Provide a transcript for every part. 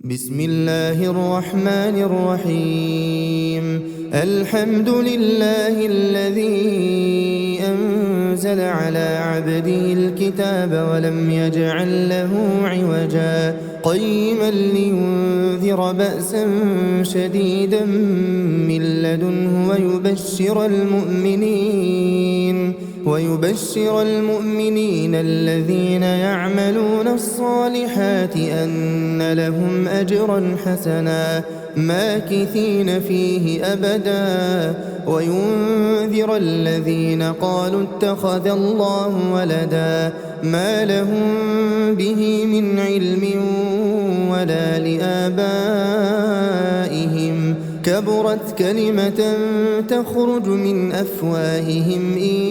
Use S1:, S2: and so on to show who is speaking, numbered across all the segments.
S1: بسم الله الرحمن الرحيم. الحمد لله الذي أنزل على عبده الكتاب ولم يجعل له عوجا قيما لينذر بأسا شديدا من لدنه ويبشر المؤمنين الذين يعملون الصالحات أن لهم أجرا حسنا ماكثين فيه أبدا وينذر الذين قالوا اتخذ الله ولدا ما لهم به من علم ولا لآبائهم كبرت كلمة تخرج من أفواههم إن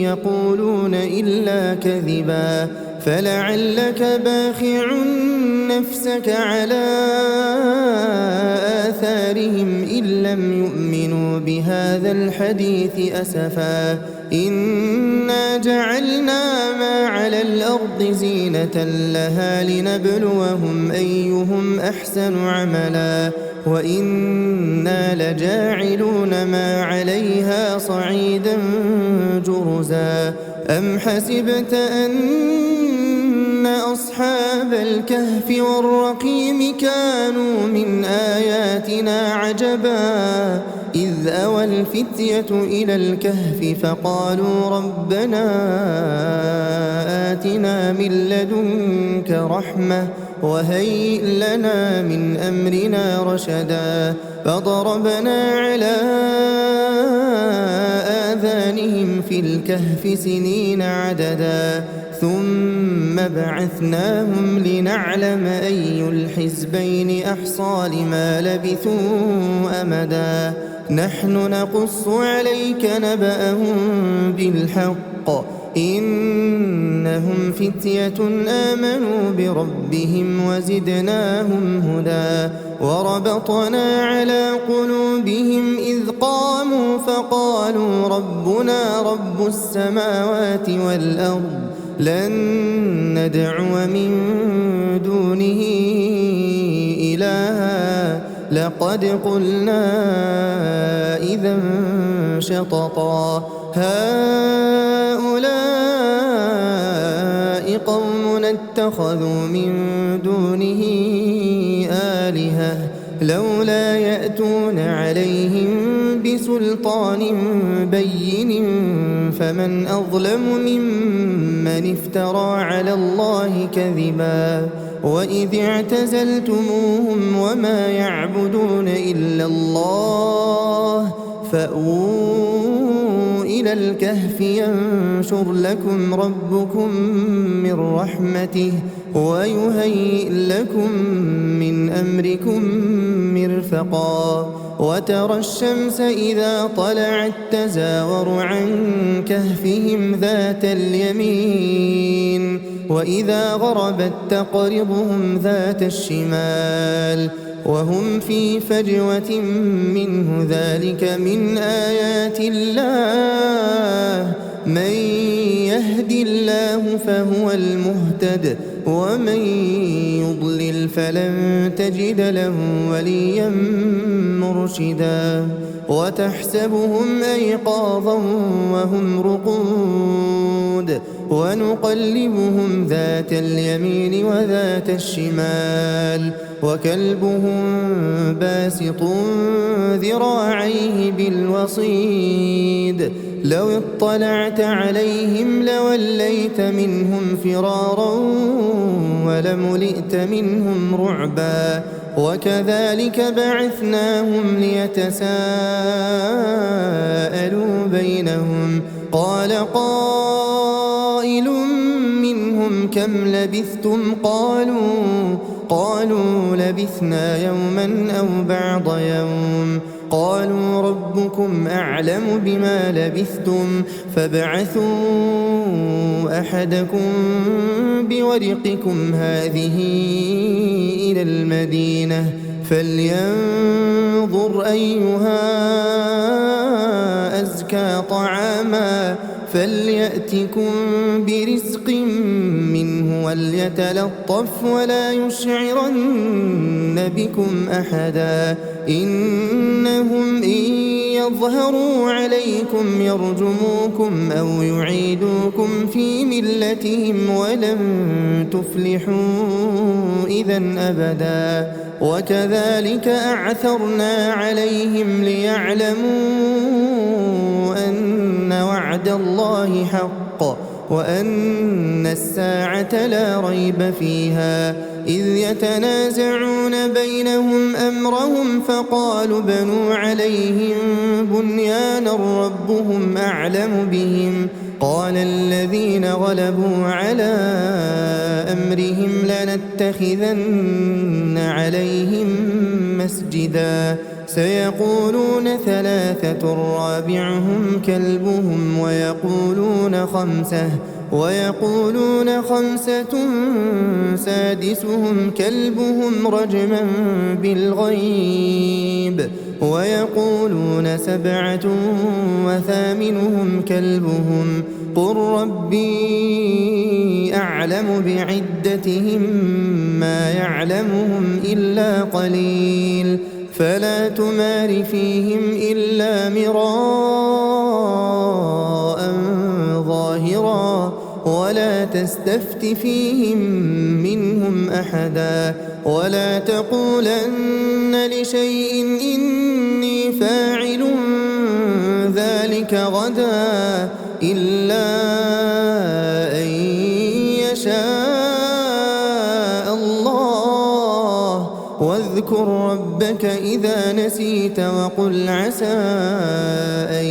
S1: يقولون إلا كذبا فلعلك باخع نفسك على آثارهم إن لم يؤمنوا بهذا الحديث أسفا إنا جعلنا ما على الأرض زينة لها لنبلوهم أيهم أحسن عملا وإنا لجاعلون ما عليها صعيدا جرزا أم حسبت أن أصحاب الكهف والرقيم كانوا من آياتنا عجبا إذ أوى الفتية إلى الكهف فقالوا ربنا آتنا من لدنك رحمة وهيئ لنا من أمرنا رشدا فضربنا على آذانهم في الكهف سنين عددا ثم بعثناهم لنعلم أي الحزبين أحصى لما لبثوا أمدا نحن نقص عليك نبأهم بالحق إنهم فتية آمنوا بربهم وزدناهم هدى وربطنا على قلوبهم إذ قاموا فقالوا ربنا رب السماوات والأرض لن ندعو من دونه إلها لقد قلنا إذا شططا هؤلاء قوم اتخذوا من دونه آلهة لولا يأتون عليهم بسلطان بين فمن أظلم ممن افترى على الله كذبا وإذ اعتزلتموهم وما يعبدون إلا الله فأووا إلى الكهف ينشر لكم ربكم من رحمته ويهيئ لكم من أمركم مرفقا وترى الشمس إذا طلعت تزاور عن كهفهم ذات اليمين وإذا غربت تقرضهم ذات الشمال وهم في فجوة منه ذلك من آيات الله من يهد الله فهو المهتد ومن يضلل فلن تجد له وليا مرشدا وتحسبهم أيقاظا وهم رقود ونقلبهم ذات اليمين وذات الشمال وكلبهم باسط ذراعيه بالوصيد لو اطلعت عليهم لوليت منهم فرارا ولملئت منهم رعبا وكذلك بعثناهم ليتساءلوا بينهم قال قائل منهم كم لبثتم قالوا لبثنا يوما أو بعض يوم قالوا ربكم أعلم بما لبثتم فابعثوا أحدكم بورقكم هذه إلى المدينة فلينظر أيها أزكى طعاما فليأتكم برزق منه وليتلطف ولا يشعرن يريدون بكم أحدا إنهم إن يظهروا عليكم يرجموكم أو يعيدوكم في ملتهم ولن تفلحوا إذا أبدا وكذلك أعثرنا عليهم ليعلموا أن وعد الله حق وأن الساعة لا ريب فيها إذ يتنازعون بينهم أمرهم فقالوا بنوا عليهم بنيانا ربهم أعلم بهم قال الذين غلبوا على أمرهم لنتخذن عليهم مسجدا سيقولون ثلاثة رابعهم كلبهم ويقولون خمسة سادسهم كلبهم رجما بالغيب ويقولون سبعة وثامنهم كلبهم قل ربي أعلم بعدتهم ما يعلمهم إلا قليل فلا تمار فيهم إلا مراء ظاهرا ولا تستفت فيهم منهم أحدا ولا تقولن لشيء إني فاعل ذلك غدا إلا أن يشاء الله واذكر ربك إذا نسيت وقل عسى أن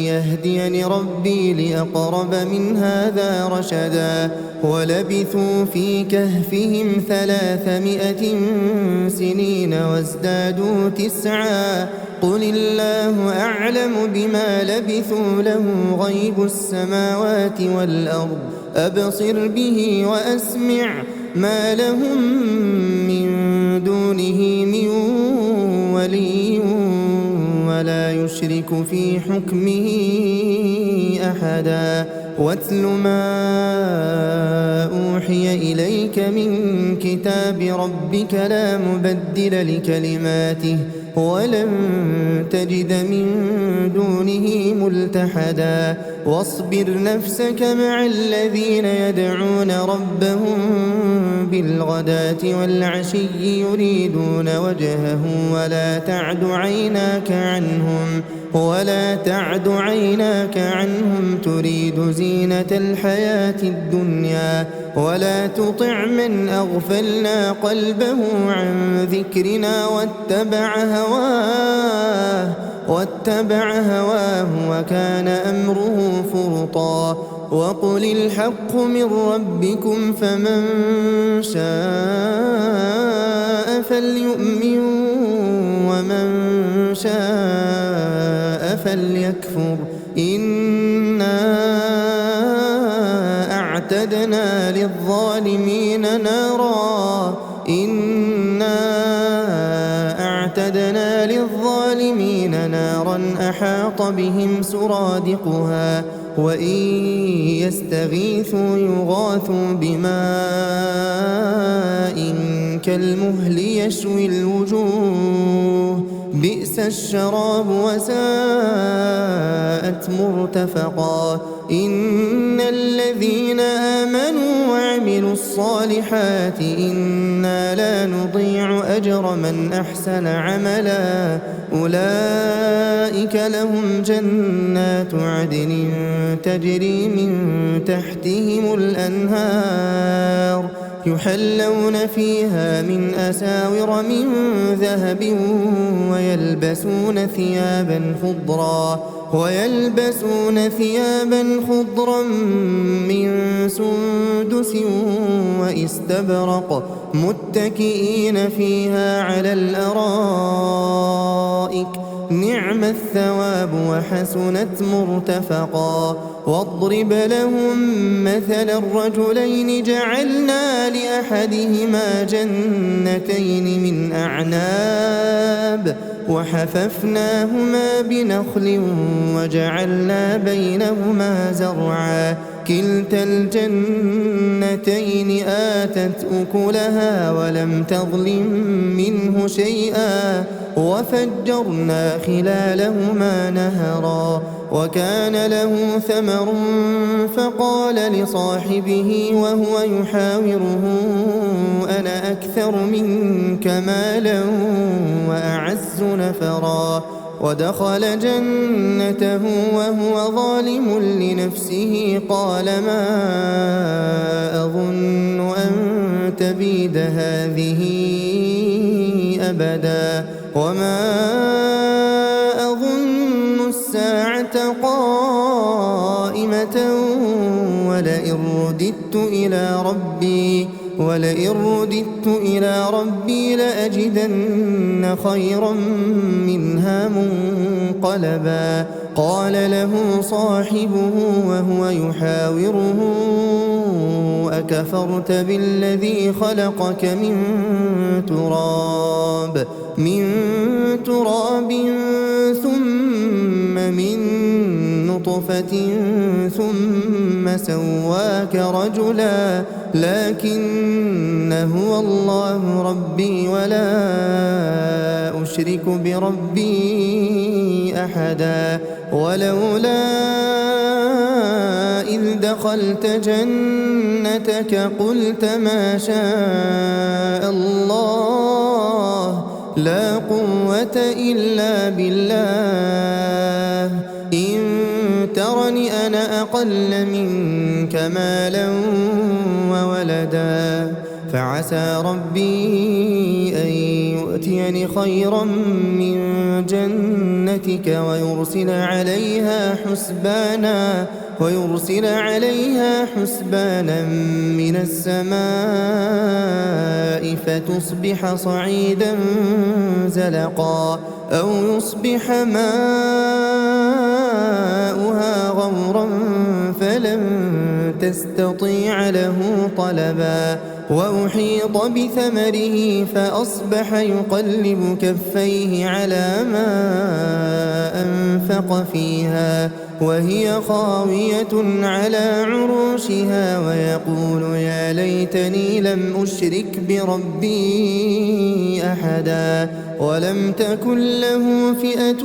S1: يهديني ربي لأقرب من هذا رشدا ولبثوا في كهفهم 300 سنين وازدادوا 9 قل الله أعلم بما لبثوا له غيب السماوات والأرض أبصر به وأسمع ما لهم من دونه من ولي ولا يشرك في حكمه أحدا واتل ما أوحي إليك من كتاب ربك لا مبدل لكلماته ولن تجد من دونه ملتحدا واصبر نفسك مع الذين يدعون ربهم بالغداة والعشي يريدون وجهه ولا تعد عيناك عنهم تريد زينة الحياة الدنيا ولا تطع من أغفلنا قلبه عن ذكرنا واتبع هواه وكان أمره فرطا وقل الحق من ربكم فمن شاء فليؤمن ومن شاء فليكفر إنا أعتدنا للظالمين نارا أحاط بهم سرادقها وإن يستغيثوا يغاثوا بماء كالمهل يشوي الوجوه بئس الشراب وساءت مرتفقا إن الذين آمنوا وعملوا الصالحات إنا لا نضيع أجر من أحسن عملا أولئك لهم جنات عدن تجري من تحتهم الأنهار يحلون فيها من أساور من ذهب ويلبسون ثيابا خضرا من سندس واستبرق متكئين فيها على الأرائك نعم الثواب وحسنت مرتفقا واضرب لهم مثل الرجلين جعلنا لأحدهما جنتين من أعناب وحففناهما بنخل وجعلنا بينهما زرعا كلتا الجنتين آتت أكلها ولم تظلم منه شيئا وفجرنا خلالهما نهرا وكان له ثمر فقال لصاحبه وهو يحاوره أنا أكثر منك مالا وأعز نفرا ودخل جنته وهو ظالم لنفسه قال ما أظن أن تبيد هذه أبدا وما أظن الساعة قائمة ولئن رددت إلى ربي لأجدن خيرا منها منقلبا قال له صاحبه وهو يحاوره أكفرت بالذي خلقك من تراب ثم من نطفة ثم سواك رجلا لكن هو الله ربي ولا أشرك بربي أحدا ولولا إذ دخلت جنتك قلت ما شاء الله لا قوة إلا بالله إن ترني أنا أقل منك مالا وولدا فعسى ربي أن يؤتيني خيرا من جنتك ويرسل عليها حسبانا من السماء فتصبح صعيدا زلقا أو يصبح ماؤها غورا فلن تستطيع له طلبا وأحيط بثمره فأصبح يقلب كفيه على ما أنفق فيها وهي خاوية على عروشها ويقول يا ليتني لم أشرك بربي أحدا ولم تكن له فئة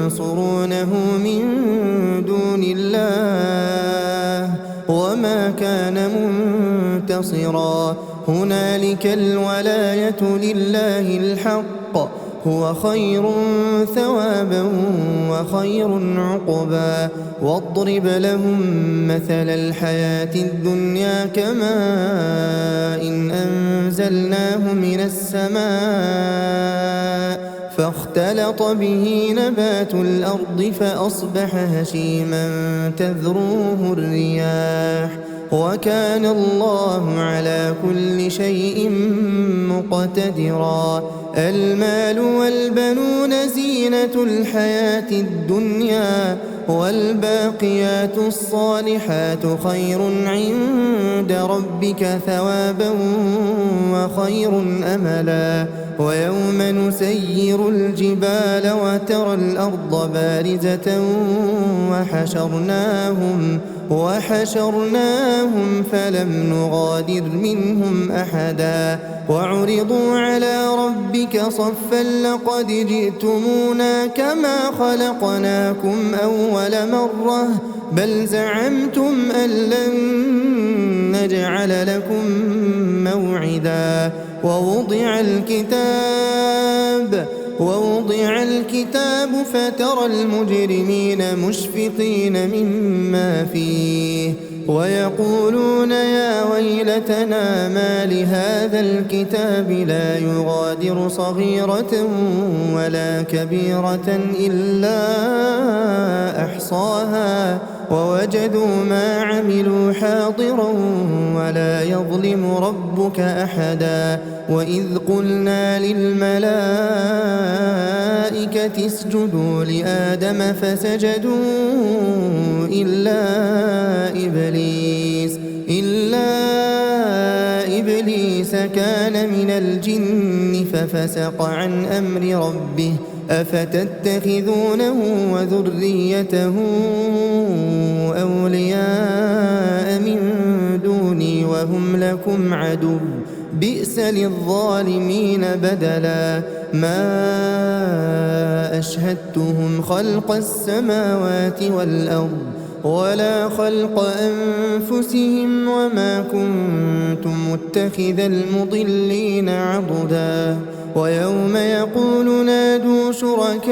S1: ينصرونه من دون الله وما كان منتصرا هنالك الولاية لله الحق هو خير ثوابا وخير عقبا واضرب لهم مثل الحياة الدنيا كماء إن أنزلناه من السماء فاختلط به نبات الأرض فأصبح هشيما تذروه الرياح وكان الله على كل شيء مقتدرا المال والبنون زينة الحياة الدنيا والباقيات الصالحات خير عند ربك ثوابا وخير أملا ويوم نسير الجبال وترى الأرض بارزة وحشرناهم فلم نغادر منهم أحدا وعرضوا على ربك صفا لقد جئتمونا كما خلقناكم أول مرة بل زعمتم أن لن نجعل لكم موعدا ووضع الكتاب فترى المجرمين مشفقين مما فيه ويقولون يا ويلتنا ما لهذا الكتاب لا يغادر صغيرة ولا كبيرة إلا أحصاها ووجدوا ما عملوا حاضرا ولا يظلم ربك أحدا وإذ قلنا للملائكة اسجدوا لآدم فسجدوا إلا إبليس كان من الجن ففسق عن أمر ربه أفتتخذونه وذريته أولياء من دوني وهم لكم عدو بئس للظالمين بدلا ما أشهدتهم خلق السماوات والأرض ولا خلق أنفسهم وما كنت متخذ المضلين عضدا ويوم يقول نادوا شركائي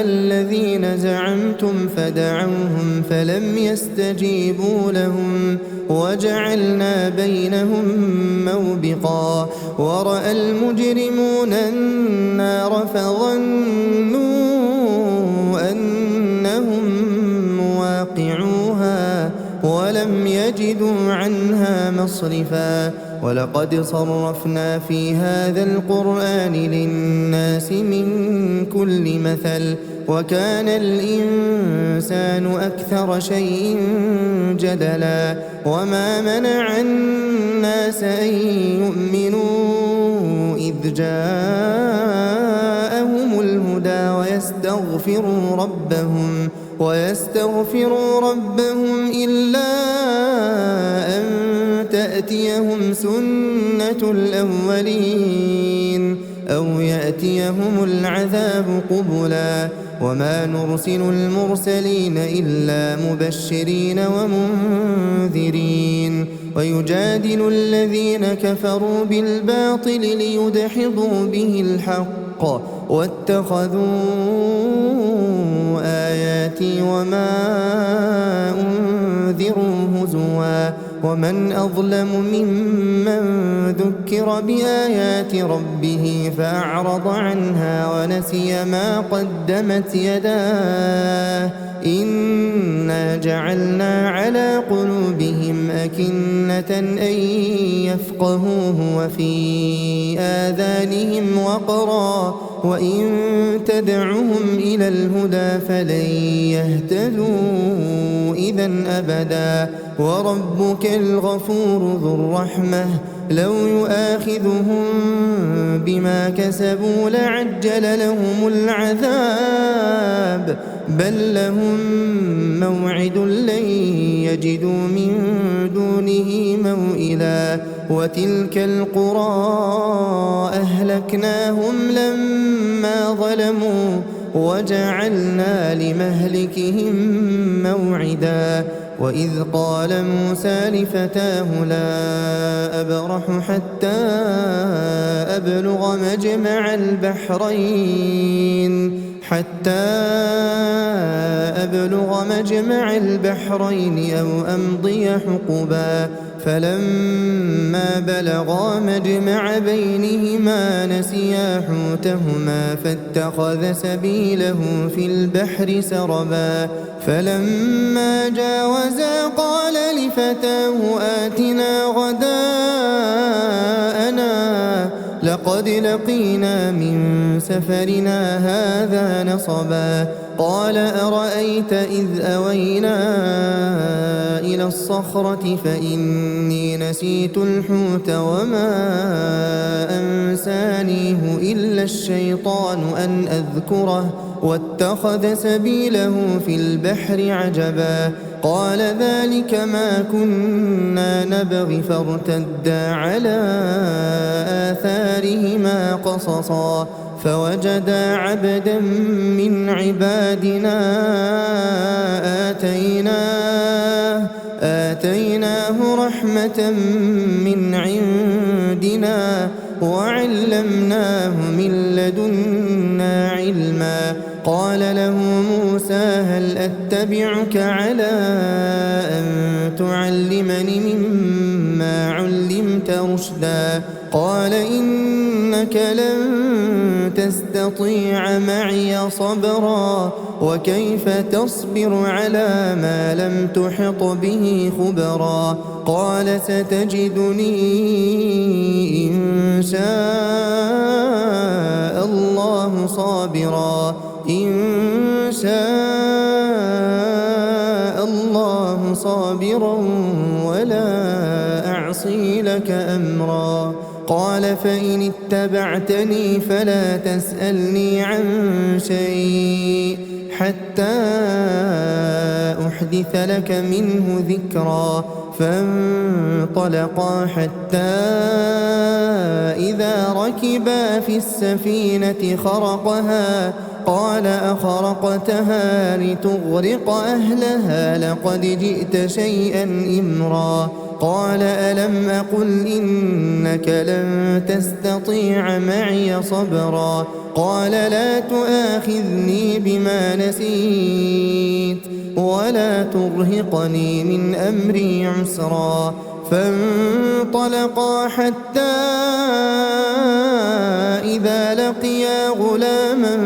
S1: الذين زعمتم فدعوهم فلم يستجيبوا لهم وجعلنا بينهم موبقا ورأى المجرمون النار فظنوا أنهم مواقعوها ولم يجدوا عنها مصرفا ولقد صرفنا في هذا القرآن للناس من كل مثل وكان الإنسان أكثر شيء جدلا وما منع الناس أن يؤمنوا إذ جاءهم الهدى ويستغفروا ربهم إلا أن تأتيهم سنة الأولين أو يأتيهم العذاب قبلا وما نرسل المرسلين إلا مبشرين ومنذرين ويجادل الذين كفروا بالباطل ليدحضوا به الحق واتخذوا آياتي وما أنذروا هزوا ومن أظلم ممن ذكر بآيات ربه فأعرض عنها ونسي ما قدمت يداه إنا جعلنا على قلوبهم أكنة أن يفقهوه وفي آذانهم وقرا وإن تدعهم إلى الهدى فلن يهتدوا إذا أبدا وربك الغفور ذو الرحمة لو يؤاخذهم بما كسبوا لعجل لهم العذاب بل لهم موعد لن يجدوا من دونه موئلا وتلك القرى أهلكناهم لما ظلموا وجعلنا لمهلكهم موعدا وإذ قال موسى لفتاه لا أبرح حتى أبلغ مجمع البحرين أو أمضي حقبا فلما بلغا مجمع بينهما نسيا حوتهما فاتخذ سبيله في البحر سربا فلما جاوزا قال لفتاه آتنا غداءنا لقد لقينا من سفرنا هذا نصبا قال أرأيت إذ أوينا إلى الصخرة فإني نسيت الحوت وما أنسانيه إلا الشيطان أن أذكره واتخذ سبيله في البحر عجبا قال ذلك ما كنا نبغي فارتدا على آثارهما قصصا فوجدا عبدا من عبادنا آتيناه رحمة من عندنا وعلمناه من لدنا علما قال له موسى هل أتبعك على أن تعلمني مما علمت رشدا قال إنك لن تستطيع معي صبرا وكيف تصبر على ما لم تحط به خبرا قال ستجدني إن شاء الله صابرا ولا لك أمرا. قال فإن اتبعتني فلا تسألني عن شيء حتى أحدث لك منه ذكرا. فانطلقا حتى إذا ركبا في السفينة خرقها قال أخرقتها لتغرق أهلها لقد جئت شيئا إمرا. قال ألم أقل إنك لن تستطيع معي صبرا. قال لا تؤاخذني بما نسيت ولا ترهقني من أمري عسرا. فانطلقا حتى إذا لقيا غلاما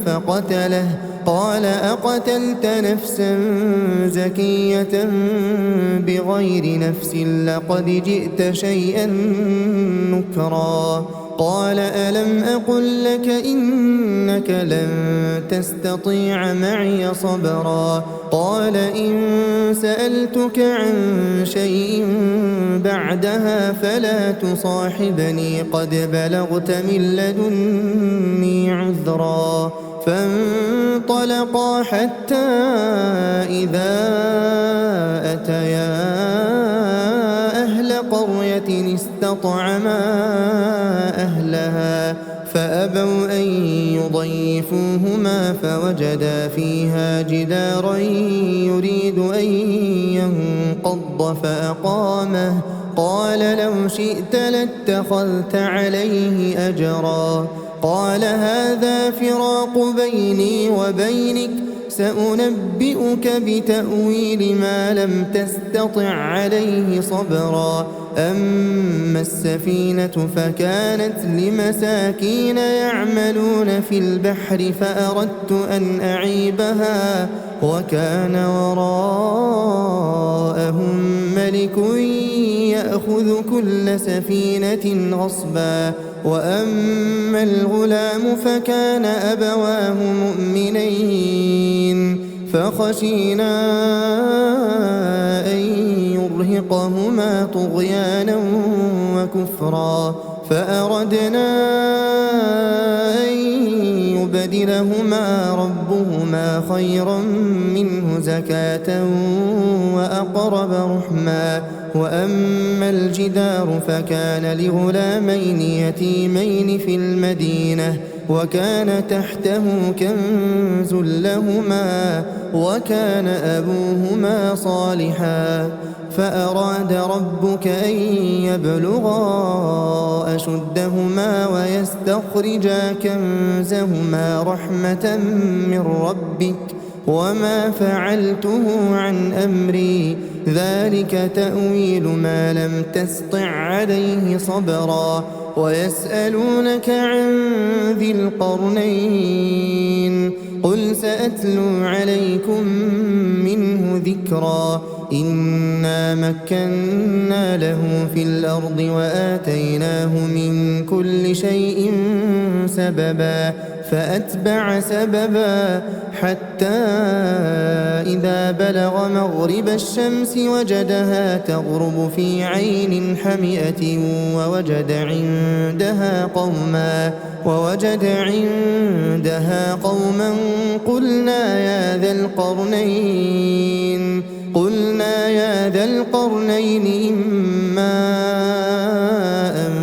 S1: فقتله. قال أقتلت نفسا زكية بغير نفس لقد جئت شيئا نكرا. قال ألم أقل لك إنك لن تستطيع معي صبرا. قال إن سألتك عن شيء بعدها فلا تصاحبني قد بلغت من لدني عذرا. فانطلقا حتى إذا أتيا أهل قرية استطعما أهلها فأبوا أن يضيفوهما فوجدا فيها جدارا يريد أن ينقض فأقامه. قال لو شئت لاتخذت عليه أجرا. قال هذا فراق بيني وبينك سأنبئك بتأويل ما لم تستطع عليه صبرا. أما السفينة فكانت لمساكين يعملون في البحر فأردت أن أعيبها وكان وراءهم ملك يأخذ كل سفينة غصبا. وأما الغلام فكان أبواه مؤمنين فخشينا أن يرهقهما طغيانا وكفرا. فأردنا أن يبدلهما ربهما خيرا منه زكاة وأقرب رحما. وأما الجدار فكان لغلامين يتيمين في المدينة وكان تحته كنز لهما وكان أبوهما صالحا. فأراد ربك أن يبلغا أشدهما ويستخرجا كنزهما رحمة من ربك وما فعلته عن أمري ذلك تأويل ما لم تسطع عليه صبرا. ويسألونك عن ذي القرنين قل سأتلو عليكم منه ذكرا. إنا مكنا له في الأرض وآتيناه من كل شيء سببا. فأتبع سببا حتى إذا بلغ مغرب الشمس وجدها تغرب في عين حمئة ووجد عندها قوما قلنا يا ذا القرنين إما أن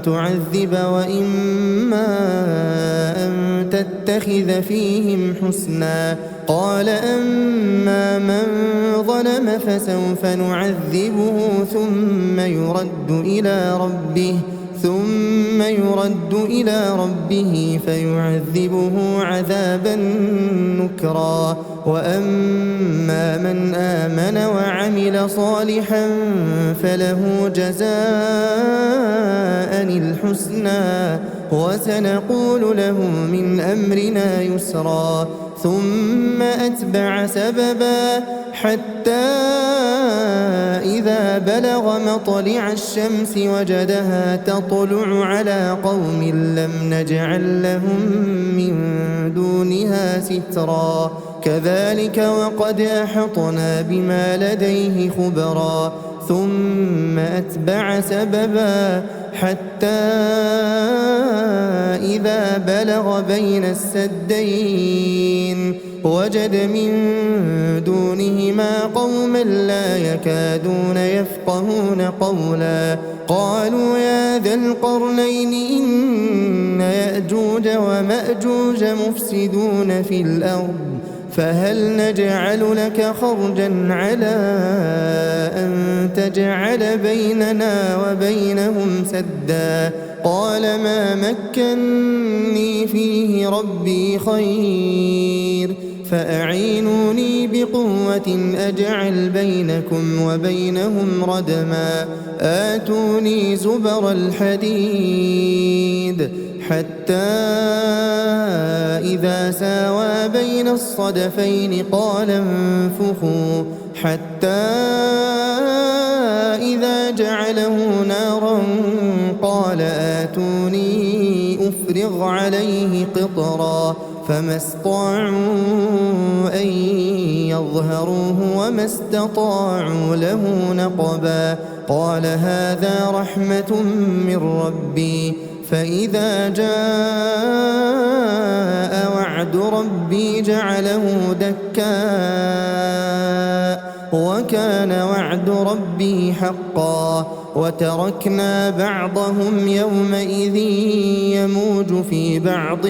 S1: تعذب وإما أن تتخذ فيهم حسنا. قال أما من ظلم فسوف نعذبه ثم يرد إلى ربه فيعذبه عذابا نكرا. وأما من آمن وعمل صالحا فله جزاء الحسنى وسنقول له من أمرنا يسرا. ثم أتبع سببا حتى إذا بلغ مطلع الشمس وجدها تطلع على قوم لم نجعل لهم من دونها سترا كذلك وقد أحطنا بما لديه خبرا ثم أتبع سببا حتى إذا بلغ بين السدين وجد من دونهما قوما لا يكادون يفقهون قولا قالوا يا ذا القرنين إن يأجوج ومأجوج مفسدون في الأرض فهل نجعل لك خرجا على أن تجعل بيننا وبينهم سدا قال ما مكني فيه ربي خير فأعينوني بقوة أجعل بينكم وبينهم ردما آتوني زبر الحديد حتى إذا ساوى بين الصدفين قال انفخوا حتى إذا جعله نارا قال آتوني أفرغ عليه قطرا فما استطاعوا أن يظهروه وما استطاعوا له نقبا قال هذا رحمة من ربي فإذا جاء وعد ربي جعله دكاء وكان وعد ربي حقا وتركنا بعضهم يومئذ يموج في بعض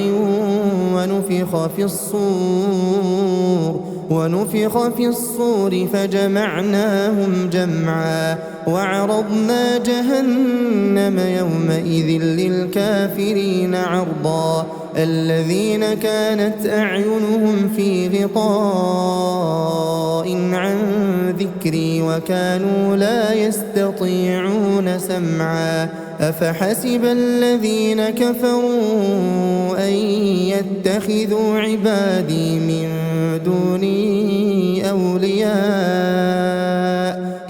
S1: ونفخ في الصور فجمعناهم جمعا وعرضنا جهنم يومئذ للكافرين عرضا الذين كانت أعينهم في غطاء عن ذكري وكانوا لا يستطيعون سمعا أفحسب الذين كفروا أن يتخذوا عبادي من دوني أولياء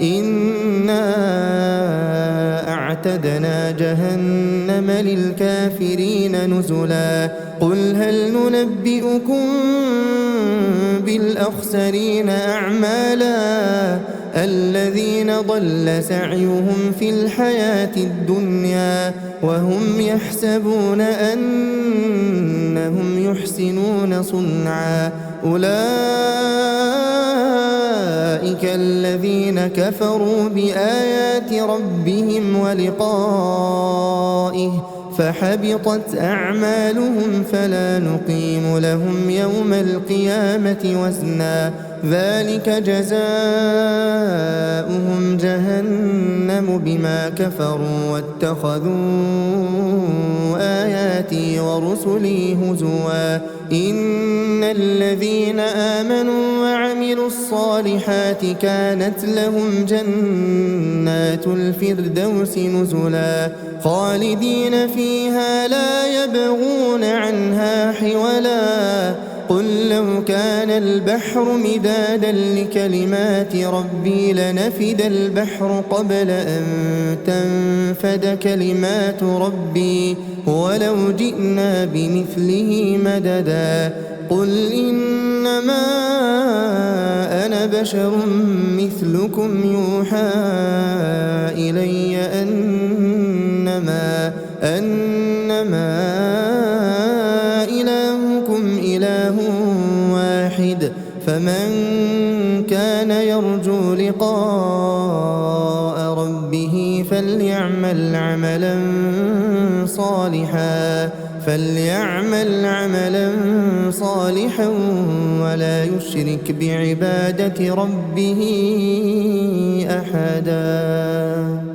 S1: إنا أعتدنا جهنم للكافرين نزلا قل هل ننبئكم بالأخسرين أعمالا الذين ضل سعيهم في الحياة الدنيا وهم يحسبون أنهم يحسنون صنعا أولئك الذين كفروا بآيات ربهم ولقائه فحبطت أعمالهم فلا نقيم لهم يوم القيامة وزنا ذلك جزاؤهم جهنم بما كفروا واتخذوا آياتي ورسلي هزوا إن الذين آمنوا وعملوا الصالحات كانت لهم جنات الفردوس نزلا خالدين فيها لا يبغون عنها حولا قل لو كان البحر مدادا لكلمات ربي لنفد البحر قبل أن تنفد كلمات ربي ولو جئنا بمثله مددا قل إنما أنا بشر مثلكم يوحى إلي أنما إلهكم إله واحد فمن كان يرجو لقاء ربه فليعمل عملا صالحا ولا يشرك بعبادة ربه أحدا.